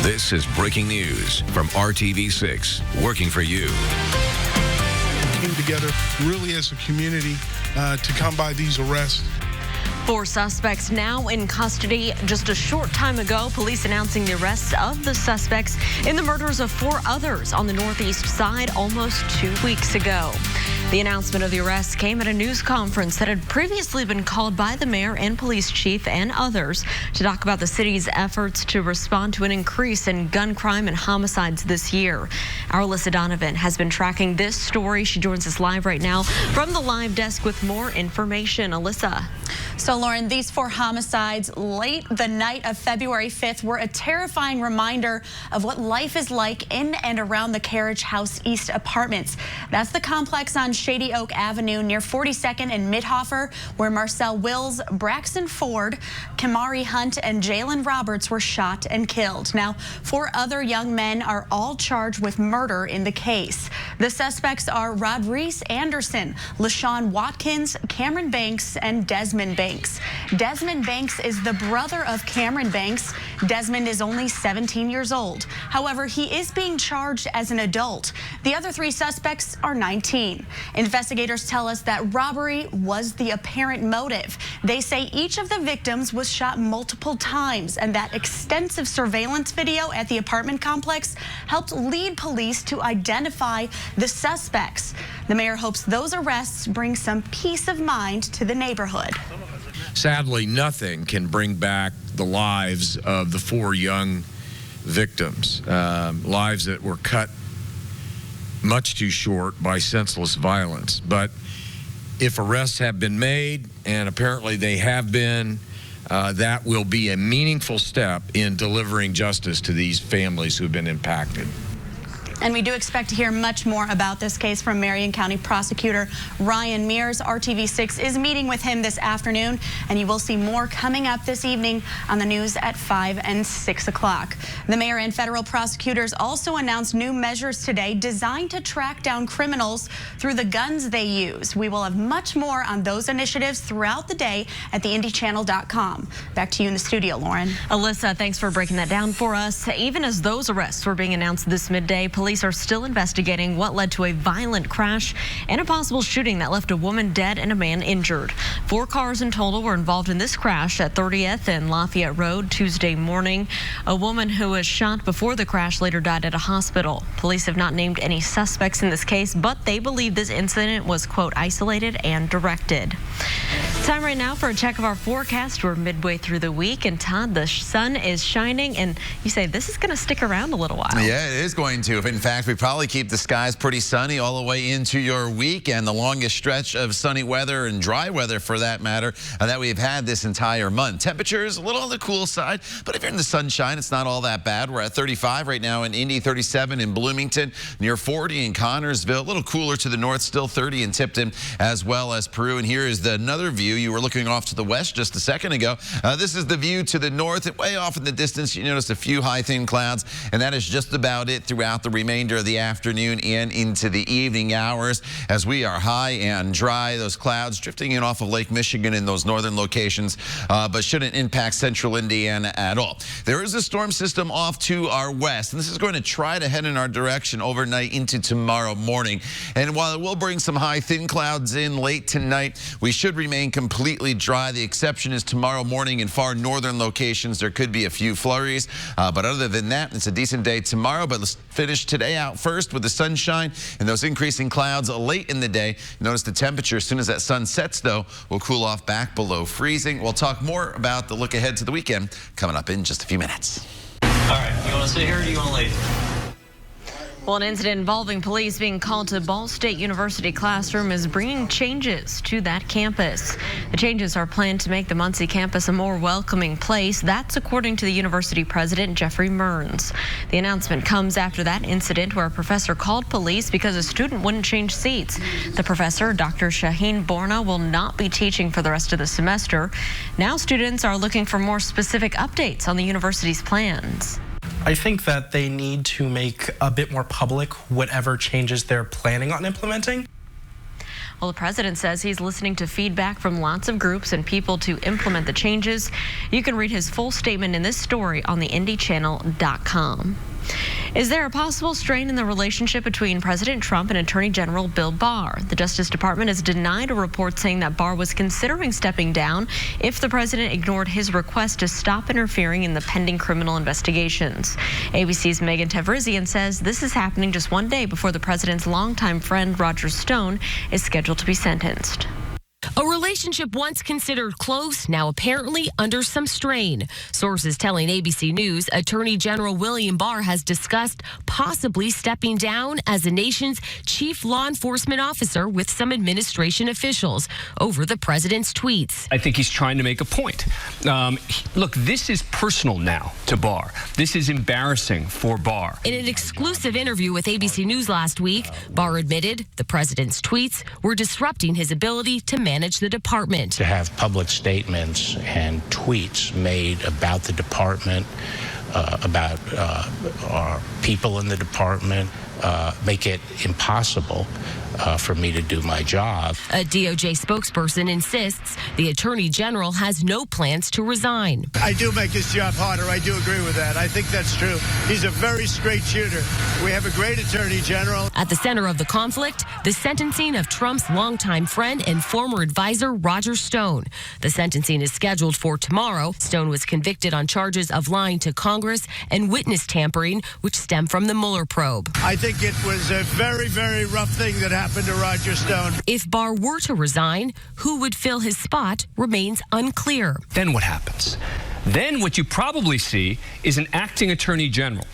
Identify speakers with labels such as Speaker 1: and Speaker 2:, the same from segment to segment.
Speaker 1: This is breaking news from RTV6, working for you.
Speaker 2: Came together really as a community to come by these arrests.
Speaker 3: 4 suspects now in custody. Just a short time ago, police announcing the arrests of the suspects in the murders of 4 others on the northeast side almost 2 weeks ago. The announcement of the arrests came at a news conference that had previously been called by the mayor and police chief and others to talk about the city's efforts to respond to an increase in gun crime and homicides this year. Our Alyssa Donovan has been tracking this story. She joins us live right now from the live desk with more information. Alyssa.
Speaker 4: So, Lauren, these 4 homicides late the night of February 5th were a terrifying reminder of what life is like in and around the Carriage House East apartments. That's the complex on Shady Oak Avenue near 42nd and Midhofer, where Marcel Wills, Braxton Ford, Kamari Hunt, and Jalen Roberts were shot and killed. Now, 4 other young men are all charged with murder in the case. The suspects are Rodriguez Anderson, LaShawn Watkins, Cameron Banks, and Desmond Banks. Desmond Banks is the brother of Cameron Banks. Desmond is only 17 years old. However, he is being charged as an adult. The other 3 suspects are 19. Investigators tell us that robbery was the apparent motive. They say each of the victims was shot multiple times, and that extensive surveillance video at the apartment complex helped lead police to identify the suspects. The mayor hopes those arrests bring some peace of mind to the neighborhood.
Speaker 5: Sadly, nothing can bring back the lives of the 4 young victims, lives that were cut much too short by senseless violence. But if arrests have been made, and apparently they have been, that will be a meaningful step in delivering justice to these families who have been impacted.
Speaker 4: And we do expect to hear much more about this case from Marion County Prosecutor Ryan Mears. RTV6 is meeting with him this afternoon, and you will see more coming up this evening on the news at 5 and 6 o'clock. The mayor and federal prosecutors also announced new measures today designed to track down criminals through the guns they use. We will have much more on those initiatives throughout the day at theindychannel.com. Back to you in the studio, Lauren.
Speaker 3: Alyssa, thanks for breaking that down for us. Even as those arrests were being announced this midday, police are still investigating what led to a violent crash and a possible shooting that left a woman dead and a man injured. 4 cars in total were involved in this crash at 30th and Lafayette Road Tuesday morning. A woman who was shot before the crash later died at a hospital. Police have not named any suspects in this case, but they believe this incident was, quote, isolated and directed. Time right now for a check of our forecast. We're midway through the week, and Todd, the sun is shining, and you say this is going to stick around a little while.
Speaker 6: Yeah, it is going to. In fact, we probably keep the skies pretty sunny all the way into your week, and the longest stretch of sunny weather and dry weather, for that matter, that we've had this entire month. Temperatures a little on the cool side, but if you're in the sunshine, it's not all that bad. We're at 35 right now in Indy, 37 in Bloomington, near 40 in Connorsville, a little cooler to the north, still 30 in Tipton, as well as Peru. And here is another view. You were looking off to the west just a second ago. This is the view to the north, and way off in the distance, you notice a few high, thin clouds, and that is just about it throughout the remainder of the afternoon and into the evening hours, as we are high and dry. Those clouds drifting in off of Lake Michigan in those northern locations, but shouldn't impact central Indiana at all. There is a storm system off to our west, and this is going to try to head in our direction overnight into tomorrow morning. And while it will bring some high, thin clouds in late tonight, we should remain completely dry. The exception is tomorrow morning in far northern locations. There could be a few flurries, but other than that, it's a decent day tomorrow. But let's finish today out first with the sunshine and those increasing clouds late in the day. Notice the temperature as soon as that sun sets, though, will cool off back below freezing. We'll talk more about the look ahead to the weekend coming up in just a few minutes.
Speaker 7: All right, you want to sit here or do you want to leave?
Speaker 3: Well, an incident involving police being called to Ball State University classroom is bringing changes to that campus. The changes are planned to make the Muncie campus a more welcoming place. That's according to the university president, Jeffrey Mearns. The announcement comes after that incident where a professor called police because a student wouldn't change seats. The professor, Dr. Shaheen Borna, will not be teaching for the rest of the semester. Now students are looking for more specific updates on the university's plans.
Speaker 8: I think that they need to make a bit more public whatever changes they're planning on implementing.
Speaker 3: Well, the president says he's listening to feedback from lots of groups and people to implement the changes. You can read his full statement in this story on the IndyChannel.com. Is there a possible strain in the relationship between President Trump and Attorney General Bill Barr? The Justice Department has denied a report saying that Barr was considering stepping down if the president ignored his request to stop interfering in the pending criminal investigations. ABC's Megan Tevrizian says this is happening just one day before the president's longtime friend Roger Stone is scheduled to be sentenced.
Speaker 9: A relationship once considered close, now apparently under some strain. Sources telling ABC News Attorney General William Barr has discussed possibly stepping down as the nation's chief law enforcement officer with some administration officials over the president's tweets.
Speaker 10: I think he's trying to make a point. Look, this is personal now to Barr. This is embarrassing for Barr.
Speaker 9: In an exclusive interview with ABC News last week, Barr admitted the president's tweets were disrupting his ability to manage the department.
Speaker 11: To have public statements and tweets made about the department, about our people in the department, make it impossible for me to do my job.
Speaker 9: A DOJ spokesperson insists the Attorney General has no plans to resign.
Speaker 12: I do make his job harder. I do agree with that. I think that's true. He's a very straight shooter. We have a great Attorney General.
Speaker 9: At the center of the conflict, the sentencing of Trump's longtime friend and former advisor, Roger Stone. The sentencing is scheduled for tomorrow. Stone was convicted on charges of lying to Congress and witness tampering, which stem from the Mueller probe.
Speaker 12: I think it was a very, very rough thing that happened to Roger Stone.
Speaker 9: If Barr were to resign, who would fill his spot remains unclear.
Speaker 10: Then what happens? Then what you probably see is an acting attorney general,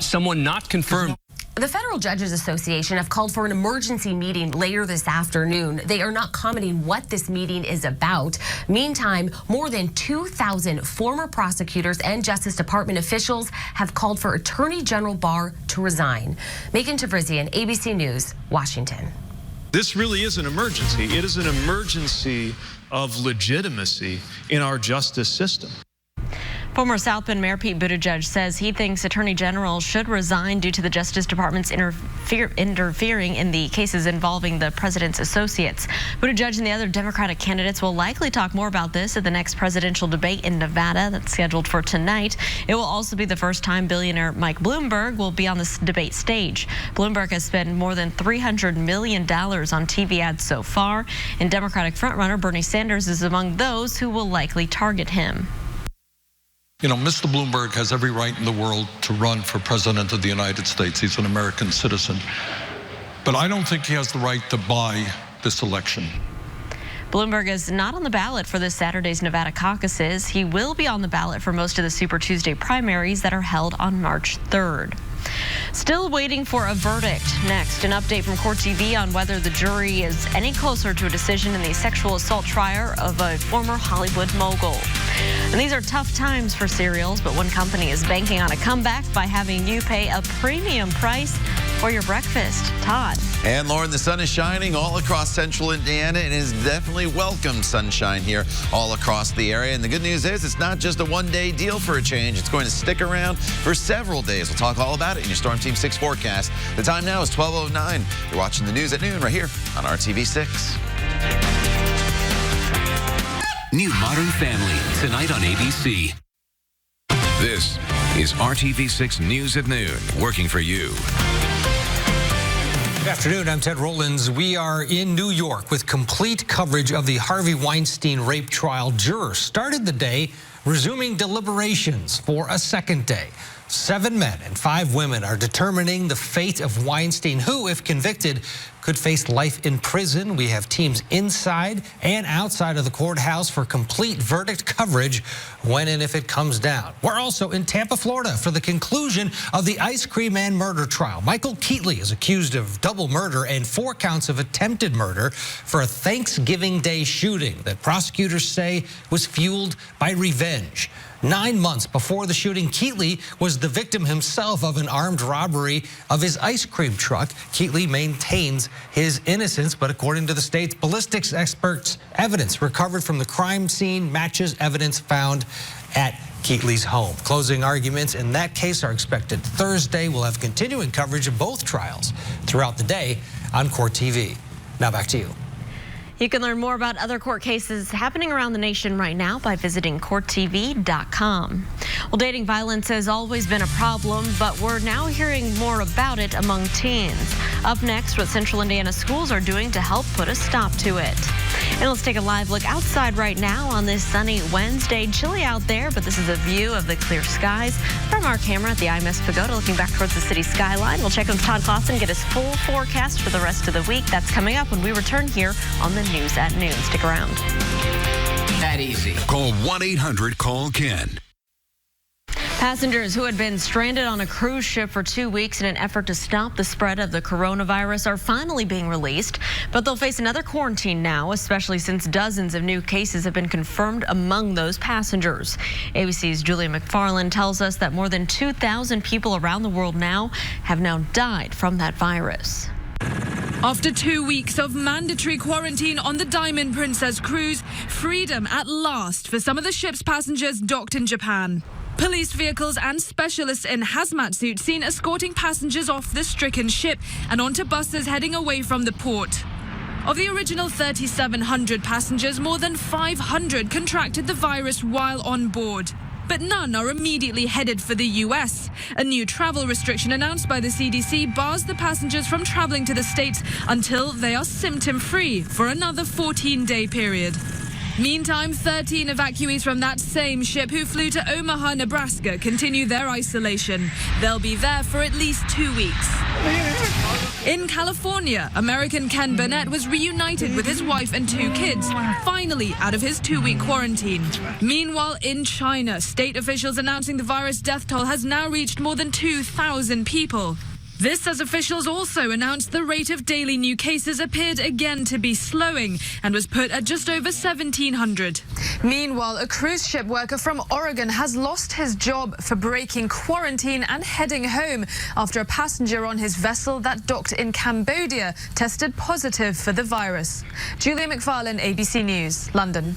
Speaker 10: someone not confirmed.
Speaker 9: The Federal Judges Association have called for an emergency meeting later this afternoon. They are not commenting what this meeting is about. Meantime, more than 2,000 former prosecutors and Justice Department officials have called for Attorney General Barr to resign. Megan Tevrizian, ABC News, Washington.
Speaker 13: This really is an emergency. It is an emergency of legitimacy in our justice system.
Speaker 3: Former South Bend Mayor Pete Buttigieg says he thinks Attorney General should resign due to the Justice Department's interfering in the cases involving the president's associates. Buttigieg and the other Democratic candidates will likely talk more about this at the next presidential debate in Nevada that's scheduled for tonight. It will also be the first time billionaire Mike Bloomberg will be on this debate stage. Bloomberg has spent more than $300 million on TV ads so far, and Democratic frontrunner Bernie Sanders is among those who will likely target him.
Speaker 14: You know, Mr. Bloomberg has every right in the world to run for president of the United States. He's an American citizen. But I don't think he has the right to buy this election.
Speaker 3: Bloomberg is not on the ballot for this Saturday's Nevada caucuses. He will be on the ballot for most of the Super Tuesday primaries that are held on March 3rd. Still waiting for a verdict. Next, an update from Court TV on whether the jury is any closer to a decision in the sexual assault trial of a former Hollywood mogul. And these are tough times for cereals, but one company is banking on a comeback by having you pay a premium price for your breakfast. Todd.
Speaker 6: And Lauren, the sun is shining all across central Indiana. It is definitely welcome sunshine here all across the area. And the good news is it's not just a one-day deal for a change. It's going to stick around for several days. We'll talk all about it in your Storm Team 6 forecast. The time now is 12:09. You're watching the news at noon right here on RTV6.
Speaker 1: New Modern Family, tonight on ABC. This is RTV6 News at noon, working for you.
Speaker 15: Good afternoon, I'm Ted Rollins. We are in New York with complete coverage of the Harvey Weinstein rape trial. Jurors started the day resuming deliberations for a second day. 7 men and 5 women are determining the fate of Weinstein, who, if convicted, could face life in prison. We have teams inside and outside of the courthouse for complete verdict coverage when and if it comes down. We're also in Tampa, Florida for the conclusion of the Ice Cream Man murder trial. Michael Keatley is accused of double murder and 4 counts of attempted murder for a Thanksgiving Day shooting that prosecutors say was fueled by revenge. 9 months before the shooting, Keatley was the victim himself of an armed robbery of his ice cream truck. Keatley maintains his innocence, but according to the state's ballistics experts, evidence recovered from the crime scene matches evidence found at Keatley's home. Closing arguments in that case are expected Thursday. We'll have continuing coverage of both trials throughout the day on Court TV. Now back to you.
Speaker 3: You can learn more about other court cases happening around the nation right now by visiting courttv.com. Well, dating violence has always been a problem, but we're now hearing more about it among teens. Up next, what Central Indiana schools are doing to help put a stop to it. And let's take a live look outside right now on this sunny Wednesday. Chilly out there, but this is a view of the clear skies from our camera at the IMS Pagoda, looking back towards the city skyline. We'll check with Todd Clausen, get his full forecast for the rest of the week. That's coming up when we return here on the News at Noon. Stick around.
Speaker 1: That easy. Call 1-800-CALL-KEN.
Speaker 3: Passengers who had been stranded on a cruise ship for 2 weeks in an effort to stop the spread of the coronavirus are finally being released, but they'll face another quarantine now, especially since dozens of new cases have been confirmed among those passengers. ABC's Julia McFarland tells us that more than 2,000 people around the world now have died from that virus.
Speaker 16: After 2 weeks of mandatory quarantine on the Diamond Princess cruise, freedom at last for some of the ship's passengers docked in Japan. Police vehicles and specialists in hazmat suits seen escorting passengers off the stricken ship and onto buses heading away from the port. Of the original 3,700 passengers, more than 500 contracted the virus while on board. But none are immediately headed for the U.S. A new travel restriction announced by the CDC bars the passengers from traveling to the States until they are symptom-free for another 14-day period. Meantime, 13 evacuees from that same ship who flew to Omaha, Nebraska, continue their isolation. They'll be there for at least 2 weeks. In California, American Ken Burnett was reunited with his wife and 2 kids, finally out of his 2-week quarantine. Meanwhile, in China, state officials announcing the virus death toll has now reached more than 2,000 people. This as officials also announced the rate of daily new cases appeared again to be slowing and was put at just over 1,700.
Speaker 17: Meanwhile, a cruise ship worker from Oregon has lost his job for breaking quarantine and heading home after a passenger on his vessel that docked in Cambodia tested positive for the virus. Julia McFarland, ABC News, London.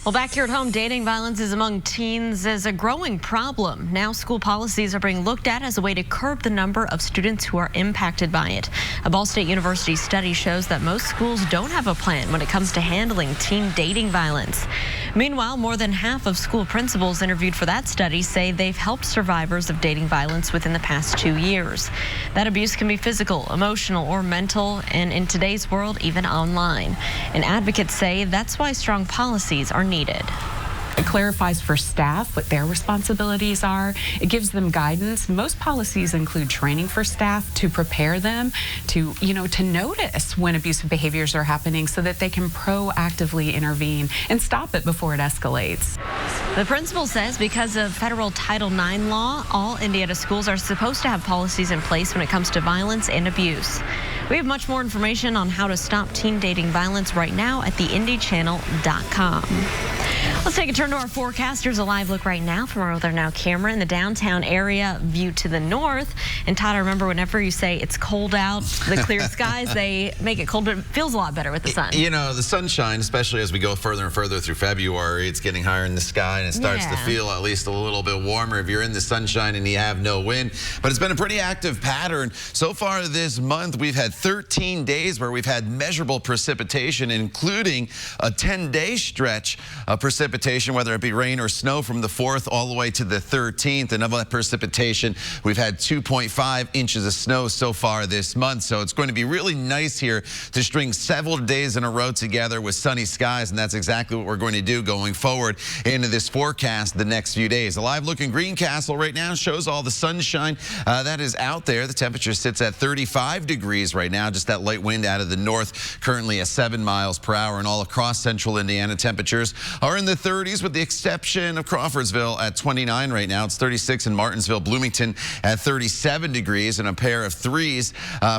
Speaker 3: Well, back here at home, dating violence among teens is a growing problem. Now school policies are being looked at as a way to curb the number of students who are impacted by it. A Ball State University study shows that most schools don't have a plan when it comes to handling teen dating violence. Meanwhile, more than half of school principals interviewed for that study say they've helped survivors of dating violence within the past 2 years. That abuse can be physical, emotional, or mental, and in today's world, even online. And advocates say that's why strong policies are needed.
Speaker 18: It clarifies for staff what their responsibilities are. It gives them guidance. Most policies include training for staff to prepare them to notice when abusive behaviors are happening so that they can proactively intervene and stop it before it escalates.
Speaker 3: The principal says because of federal Title IX law, all Indiana schools are supposed to have policies in place when it comes to violence and abuse. We have much more information on how to stop teen dating violence right now at theindychannel.com. Let's take a turn to our forecast. Here's a live look right now from our Weather Now camera in the downtown area, view to the north. And Todd, I remember whenever you say it's cold out, the clear skies, they make it cold, but it feels a lot better with the sun.
Speaker 6: You know, the sunshine, especially as we go further and further through February, it's getting higher in the sky and it starts to feel at least a little bit warmer if you're in the sunshine and you have no wind. But it's been a pretty active pattern. So far this month, we've had 13 days where we've had measurable precipitation, including a 10-day stretch of precipitation, whether it be rain or snow, from the 4th all the way to the 13th. And of that precipitation, we've had 2.5 inches of snow so far this month. So it's going to be really nice here to string several days in a row together with sunny skies. And that's exactly what we're going to do going forward into this forecast the next few days. A live look in Greencastle right now shows all the sunshine that is out there. The temperature sits at 35 degrees right now. Just that light wind out of the north, currently at 7 miles per hour. And all across central Indiana, temperatures are in the 30s with the exception of Crawfordsville at 29 right now. It's 36 in Martinsville, Bloomington at 37 degrees, and a pair of 3s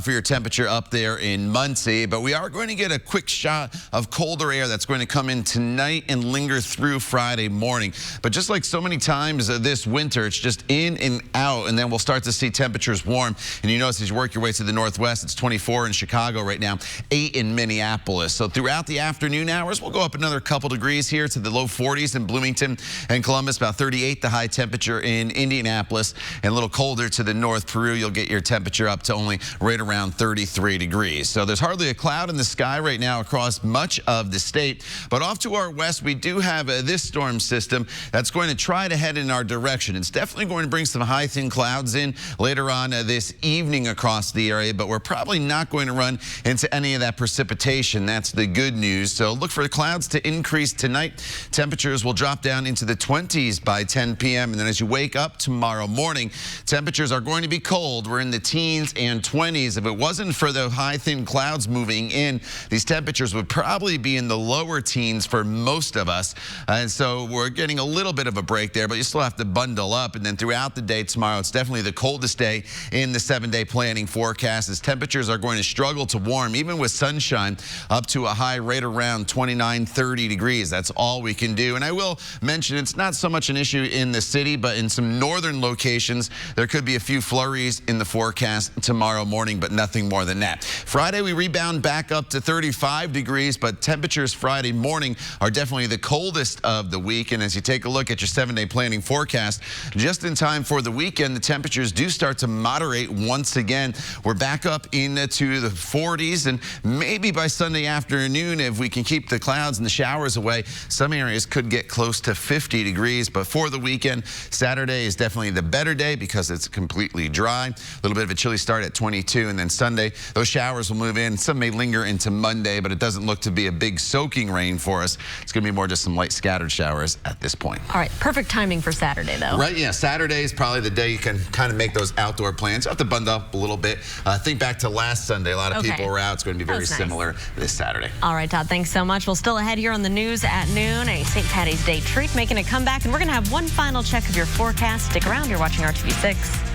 Speaker 6: for your temperature up there in Muncie. But we are going to get a quick shot of colder air that's going to come in tonight and linger through Friday morning. But just like so many times this winter, it's just in and out, and then we'll start to see temperatures warm. And you notice as you work your way to the northwest, it's 24 in Chicago right now, 8 in Minneapolis. So throughout the afternoon hours, we'll go up another couple degrees here to the low 40s in Bloomington and Columbus, about 38 the high temperature in Indianapolis, and a little colder to the north. Peru, you'll get your temperature up to only right around 33 degrees. So there's hardly a cloud in the sky right now across much of the state. But off to our west, we do have this storm system that's going to try to head in our direction. It's definitely going to bring some high, thin clouds in later on this evening across the area, but we're probably not going to run into any of that precipitation. That's the good news. So look for the clouds to increase tonight. Temperatures will drop down into the 20s by 10 p.m. And then as you wake up tomorrow morning, temperatures are going to be cold. We're in the teens and 20s. If it wasn't for the high, thin clouds moving in, these temperatures would probably be in the lower teens for most of us. And so we're getting a little bit of a break there, but you still have to bundle up. And then throughout the day tomorrow, it's definitely the coldest day in the 7-day planning forecast, as temperatures are going to struggle to warm, even with sunshine, up to a high right around 29, 30 degrees. That's all we can do. And I will mention it's not so much an issue in the city, but in some northern locations, there could be a few flurries in the forecast tomorrow morning, but nothing more than that. Friday, we rebound back up to 35 degrees, but temperatures Friday morning are definitely the coldest of the week. And as you take a look at your 7-day planning forecast, just in time for the weekend, the temperatures do start to moderate once again. We're back up into the 40s, and maybe by Sunday afternoon, if we can keep the clouds and the showers away, some areas could get close to 50 degrees. But for the weekend, Saturday is definitely the better day because it's completely dry. A little bit of a chilly start at 22, and then Sunday, those showers will move in. Some may linger into Monday, but it doesn't look to be a big soaking rain for us. It's going to be more just some light scattered showers at this point.
Speaker 3: All right, perfect timing for Saturday, though.
Speaker 6: Right, yeah, Saturday is probably the day you can kind of make those outdoor plans. You have to bundle up a little bit. Think back to last Sunday. A lot of people were out. It's going to be very similar this Saturday.
Speaker 3: All right, Todd, thanks so much. We'll still ahead here on the news at noon. A St. Patty's Day treat making a comeback, and we're going to have one final check of your forecast. Stick around. You're watching RTV6.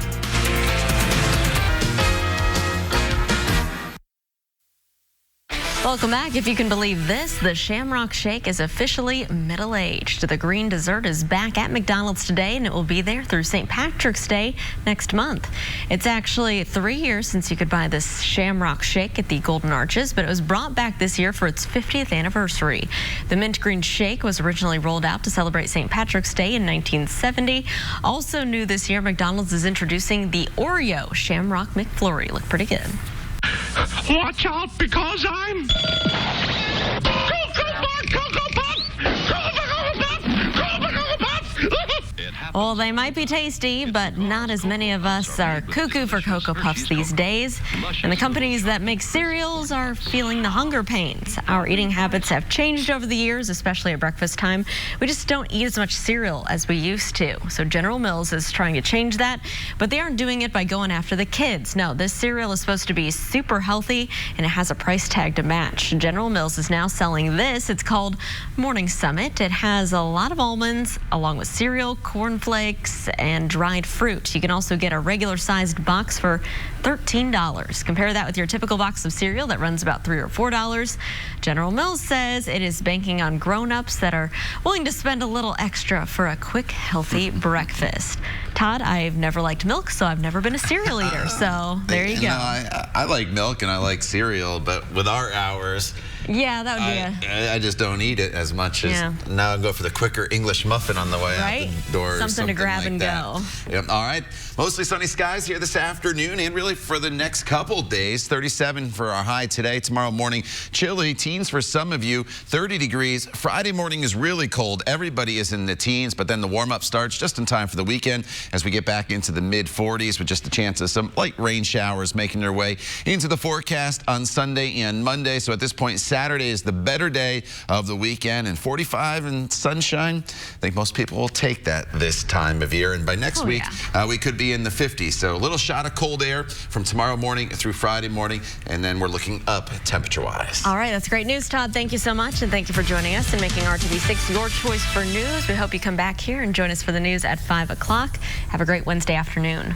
Speaker 3: Welcome back. If you can believe this, the Shamrock Shake is officially middle-aged. The green dessert is back at McDonald's today, and it will be there through St. Patrick's Day next month. It's actually 3 years since you could buy this Shamrock Shake at the Golden Arches, but it was brought back this year for its 50th anniversary. The mint green shake was originally rolled out to celebrate St. Patrick's Day in 1970. Also new this year, McDonald's is introducing the Oreo Shamrock McFlurry. Look pretty good.
Speaker 19: Watch out, because I'm Cocoa Puff, Cocoa Puff, Cocoa Puff, Cocoa Puff.
Speaker 3: Well, they might be tasty, but not as many of us are cuckoo for Cocoa Puffs these days. And the companies that make cereals are feeling the hunger pains. Our eating habits have changed over the years, especially at breakfast time. We just don't eat as much cereal as we used to. So General Mills is trying to change that, but they aren't doing it by going after the kids. No, this cereal is supposed to be super healthy, and it has a price tag to match. General Mills is now selling this. It's called Morning Summit. It has a lot of almonds, along with cereal, cornflakes, and dried fruit. You can also get a regular sized box for $13. Compare that with your typical box of cereal that runs about $3 or $4. General Mills says it is banking on grown-ups that are willing to spend a little extra for a quick, healthy breakfast. Todd, I've never liked milk, so I've never been a cereal eater. So there you go.
Speaker 6: I like milk and I like cereal, but with our hours,
Speaker 3: yeah, that would be
Speaker 6: I just don't eat it as much as now. I go for the quicker English muffin on the way out the door.
Speaker 3: Something to grab
Speaker 6: like
Speaker 3: and go.
Speaker 6: Yep. All right. Mostly sunny skies here this afternoon and really for the next couple days. 37 for our high today. Tomorrow morning, chilly. Teens for some of you. 30 degrees. Friday morning is really cold. Everybody is in the teens, but then the warm-up starts just in time for the weekend as we get back into the mid-40s with just a chance of some light rain showers making their way into the forecast on Sunday and Monday. So at this point, Saturday is the better day of the weekend, and 45 and sunshine. I think most people will take that this time of year. And by next week, we could be in the 50s. So a little shot of cold air from tomorrow morning through Friday morning, and then we're looking up temperature-wise.
Speaker 3: All right, that's great news, Todd. Thank you so much, and thank you for joining us and making RTV6 your choice for news. We hope you come back here and join us for the news at 5 o'clock. Have a great Wednesday afternoon.